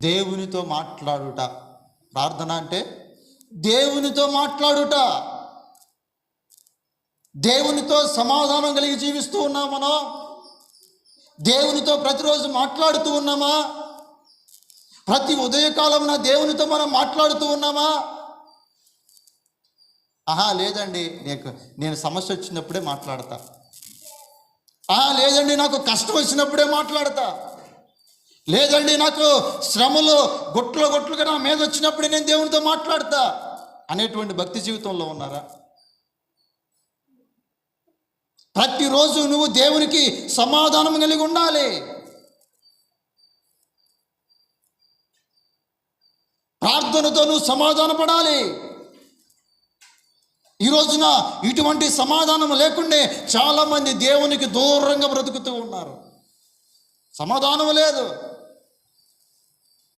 దేవునితో మాట్లాడుట. ప్రార్థన అంటే దేవునితో మాట్లాడుట. దేవునితో సమాధానం కలిగి జీవిస్తూ ఉన్నాం మనం. దేవునితో ప్రతిరోజు మాట్లాడుతూ ఉన్నామా? ప్రతి ఉదయకాలమున దేవునితో మనం మాట్లాడుతూ ఉన్నామా? లేదండి, నేను సమస్య వచ్చినప్పుడే మాట్లాడతా. లేదండి, నాకు కష్టం వచ్చినప్పుడే మాట్లాడతా. లేదండి, నాకు శ్రమలు గొట్లుగా నా మీద వచ్చినప్పుడే నేను దేవునితో మాట్లాడతా అనేటువంటి భక్తి జీవితంలో ఉన్నారా? ప్రతిరోజు నువ్వు దేవునికి సమాధానం కలిగి ఉండాలి. ప్రార్థనతో నువ్వు సమాధానపడాలి. ఈ రోజున ఇటువంటి సమాధానం లేకుండే చాలామంది దేవునికి దూరంగా బ్రతుకుతూ ఉన్నారు. సమాధానం లేదు.